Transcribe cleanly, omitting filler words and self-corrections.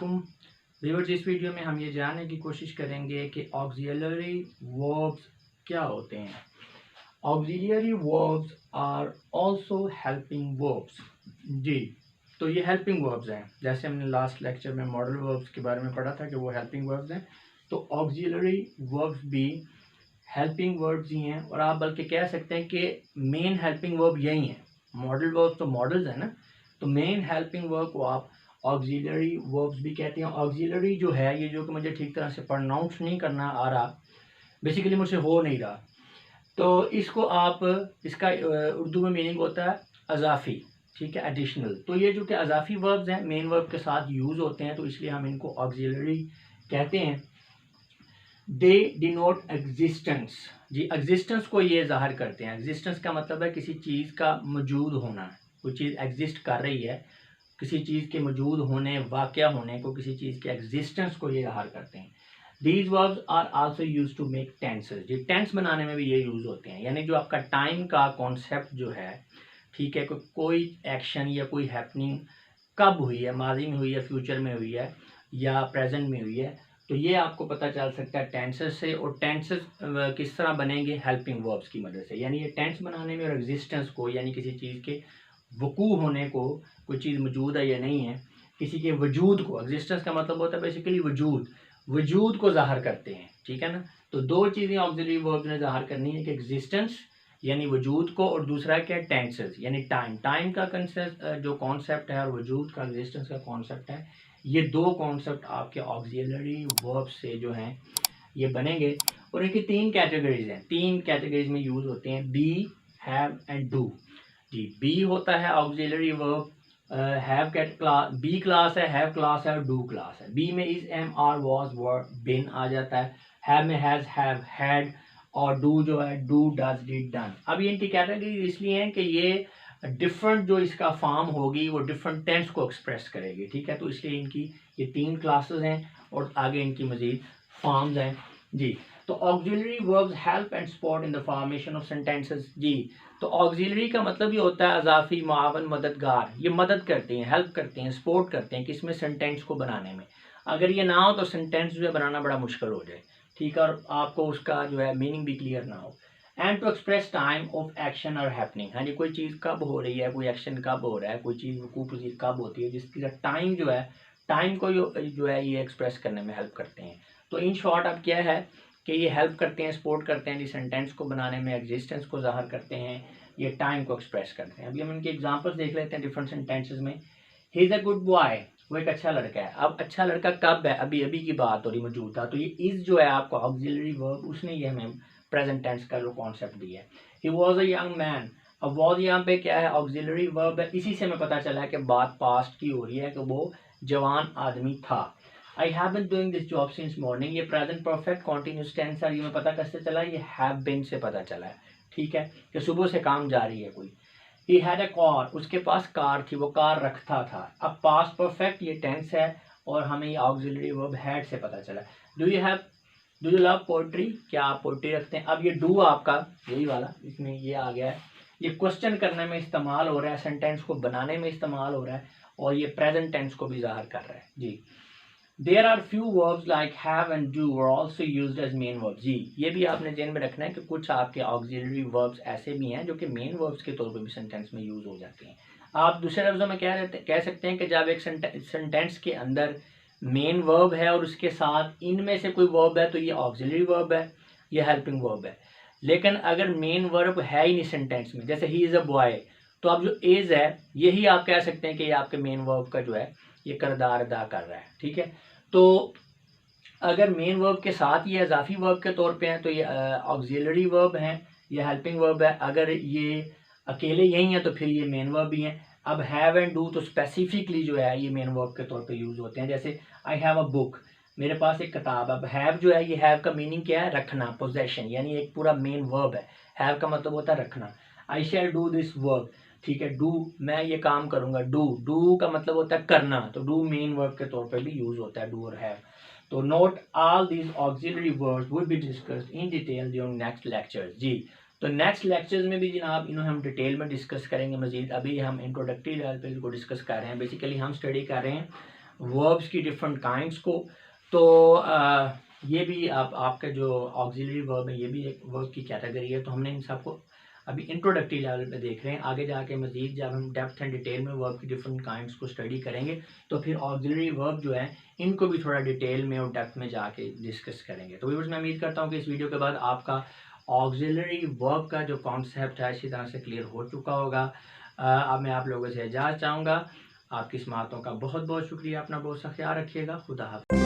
वालेकुम व्यूअर्स। इस वीडियो में हम ये जानने की कोशिश करेंगे कि ऑक्सिलरी वर्ब्स क्या होते हैं। Auxiliary verbs are also helping verbs. जी, तो ये हेल्पिंग वर्ब्स हैं। जैसे हमने लास्ट लेक्चर में मॉडल वर्ब्स के बारे में पढ़ा था कि वो हेल्पिंग वर्ब्स हैं, तो ऑक्सिलरी वर्ब्स भी हेल्पिंग वर्ब्स ही हैं। और आप बल्कि कह सकते हैं कि मेन हेल्पिंग वर्ब यही है। मॉडल वर्ब्स तो मॉडल्स है ना, तो मेन हेल्पिंग वर्ब को आप ऑक्सिलरी वर्ब्स भी कहते हैं। ऑक्सिलरी जो है ये जो कि मुझे ठीक तरह से प्रोनाउंस नहीं करना आ रहा, बेसिकली मुझसे हो नहीं रहा, तो इसको आप इसका उर्दू में मीनिंग होता है अजाफी, ठीक है, एडिशनल। तो ये जो कि अजाफी वर्ब्स हैं मेन वर्ब के साथ यूज़ होते हैं, तो इसलिए हम इनको ऑक्सिलरी कहते हैं। दे डिनोट एग्जिस्टेंस। जी, एग्जिस्टेंस को ये जाहिर करते हैं। एग्जिस्टेंस का मतलब है किसी चीज़ का मौजूद होना, कोई चीज़ एग्जिस्ट कर रही है, किसी चीज़ के मौजूद होने, वाक़या होने को, किसी चीज़ के एग्जिस्टेंस को ये ज़ाहिर करते हैं। These verbs are also use to make tenses. ये टेंस बनाने में भी ये यूज़ होते हैं, यानी जो आपका टाइम का कॉन्सेप्ट जो है, ठीक है, कोई एक्शन या कोई हैपनिंग कब हुई है, माजी में हुई है, फ्यूचर में हुई है या प्रेजेंट में हुई है, तो ये आपको पता चल सकता है टेंसेस से। और टेंसेस किस तरह बनेंगे? हेल्पिंग वर्ब्स की मदद से। यानी ये टेंस बनाने में और एग्जिस्टेंस को, यानी किसी चीज़ के वकू होने को, कोई चीज़ मौजूद है या नहीं है, किसी के वजूद को, एग्जिस्टेंस का मतलब होता है बेसिकली वजूद को ज़ाहिर करते हैं, ठीक है ना। तो दो चीज़ें ऑक्सिलरी वर्ब ने ज़ाहिर करनी है कि एग्जिस्टेंस यानी वजूद को, और दूसरा क्या है? टेंसेस यानी टाइम का कंसेप्ट, जो कॉन्सेप्ट है, और वजूद का, एग्जिस्टेंस का कॉन्सेप्ट है। ये दो कॉन्सेप्ट आपके ऑक्सिलरी वर्ब से जो हैं ये बनेंगे। और इनकी तीन कैटेगरीज हैं, तीन कैटेगरीज में यूज़ होते हैं, बी, हैव एंड डू। जी, बी होता है auxiliary verb, have class, be class है, हैव क्लास है और डू क्लास है। बी में is, am, are, was, were, been आ जाता है। हैव में हैज, हैव, हैड, और डू जो है डू, डज, डिड, डन। अब ये इनकी कैटेगरी इसलिए है कि ये डिफरेंट जो इसका फॉर्म होगी वो डिफरेंट टेंस को एक्सप्रेस करेगी, ठीक है। तो इसलिए इनकी ये तीन क्लासेस हैं और आगे इनकी मजीद फॉर्म्स हैं। जी, तो auxiliary verbs help and support in the formation of sentences. जी, तो ऑक्सिलरी का मतलब ये होता है अजाफी, मुआवन, मददगार। ये मदद करते हैं, हेल्प करते हैं, सपोर्ट करते हैं किसमें? सेंटेंस को बनाने में। अगर ये ना हो तो सेंटेंस जो है बनाना बड़ा मुश्किल हो जाए, ठीक है, और आपको उसका जो है मीनिंग भी क्लियर ना हो। And to express time of action और हैपनिंग। हाँ जी, कोई चीज़ कब हो रही है, कोई एक्शन कब हो रहा है, कोई चीज़ वकूफ़ पज़ीर कब होती है, जिसकी टाइम जो है, टाइम को जो है ये एक्सप्रेस करने में हेल्प करते हैं। तो इन शॉर्ट अब क्या है कि ये हेल्प करते हैं, सपोर्ट करते हैं, जिस सेंटेंस को बनाने में, एग्जिस्टेंस को ज़ाहिर करते हैं, ये टाइम को एक्सप्रेस करते हैं। अभी हम इनके एग्जांपल्स देख लेते हैं डिफरेंट सेंटेंसेस में। He is a good boy, वो एक अच्छा लड़का है। अब अच्छा लड़का कब है? अभी अभी की बात हो रही, मौजूद था। तो ये इज़ जो है आपको ऑक्सिलरी वर्ब, उसने ये हमें प्रेजेंट टेंस का जो कॉन्सेप्ट दिया है। He was a young man, अब वॉज यहाँ पे क्या है? ऑक्सिलरी वर्ब है। इसी से हमें पता चला है कि बात पास्ट की हो रही है कि वो जवान आदमी था। I have been doing this job since morning, ये प्रेजेंट परफेक्ट कॉन्टिन्यूस टेंस है। ये मैं पता कैसे चला? ये हैव बीन से पता चला है, ठीक है, कि सुबह से काम जारी है कोई। ही हैड अ कार, उसके पास कार थी, वो कार रखता था। अब पास्ट परफेक्ट ये टेंस है और हमें ये ऑक्सिलरी वर्ब हैड से पता चला। डू यू लव पोएट्री, क्या आप पोएट्री रखते हैं? अब ये डू आपका यही वाला, इसमें ये आ गया है, ये क्वेश्चन करने में इस्तेमाल हो रहा है, सेंटेंस को बनाने में इस्तेमाल हो रहा है, और ये प्रेजेंट टेंस को भी ज़ाहिर कर रहा है। जी, there are few verbs like have and do are also used as main verb. जी, ये भी आपने ध्यान में रखना है कि कुछ आपके ऑक्सिलरी वर्ब्स ऐसे भी हैं जो कि मेन वर्ब्स के तौर पर भी सेंटेंस में यूज हो जाते हैं। आप दूसरे लफ्जों में कह सकते हैं कि जब एक सेंटेंस के अंदर मेन वर्ब है और उसके साथ इनमें से कोई वर्ब है तो ये ऑक्सिलरी वर्ब है, ये हेल्पिंग वर्ब है। लेकिन अगर मेन वर्ब है ही नहीं सेंटेंस में, जैसे ही इज़ अ बॉय, तो अब जो इज है यही आप कह सकते हैं कि ये आपके मेन वर्ब का जो है ये किरदार अदा कर रहा है, ठीक है। तो अगर मेन वर्ब के साथ ये इजाफी वर्ब के तौर पे हैं तो ये ऑक्सिलरी वर्ब हैं, ये हेल्पिंग वर्ब है। अगर ये अकेले यही हैं तो फिर ये मेन वर्ब भी हैं। अब हैव एंड डू तो स्पेसिफिकली जो है ये मेन वर्ब के तौर पे यूज होते हैं। जैसे आई हैव अ बुक, मेरे पास एक किताब। अब हैव जो है, ये हैव का मीनिंग क्या है? रखना, पोजेशन, यानी एक पूरा मेन वर्ब है। हैव का मतलब होता है रखना। आई शैल डू दिस वर्क, ठीक है, डू, मैं ये काम करूंगा। डू का मतलब होता है करना, तो डू मेन वर्ब के तौर पे भी यूज होता है, डू और हैव। तो note all these auxiliary verbs will be discussed in detail during next lectures. जी, तो नेक्स्ट लेक्चर्स में भी जनाब इन्हें हम डिटेल में डिस्कस करेंगे मजीद। अभी हम इंट्रोडक्टरी लेवल पे इसको डिस्कस कर रहे हैं, बेसिकली हम स्टडी कर रहे हैं वर्ब्स की डिफरेंट काइंड्स को। तो ये भी आपका जो ऑक्सिलरी वर्ब है ये भी एक वर्ब की कैटेगरी है। तो हमने इन सबको अभी इंट्रोडक्टरी लेवल पे देख रहे हैं। आगे जाके मज़ीद जब हम डेप्थ एंड डिटेल में वर्ब की डिफरेंट काइंड्स को स्टडी करेंगे तो फिर ऑक्सिलरी वर्ब जो है इनको भी थोड़ा डिटेल में और डेप्थ में जाके डिस्कस करेंगे। तो व्यूअर्स, मैं उम्मीद करता हूँ कि इस वीडियो के बाद आपका ऑक्सिलरी वर्ब का जो कॉन्सेप्ट है अच्छी तरह से क्लियर हो चुका होगा। अब मैं आप लोगों से इजाज़त चाहूँगा। आपकी समातों का बहुत बहुत शुक्रिया। अपना बहुत सा ख्याल रखिएगा। खुदा हाफ़िज़।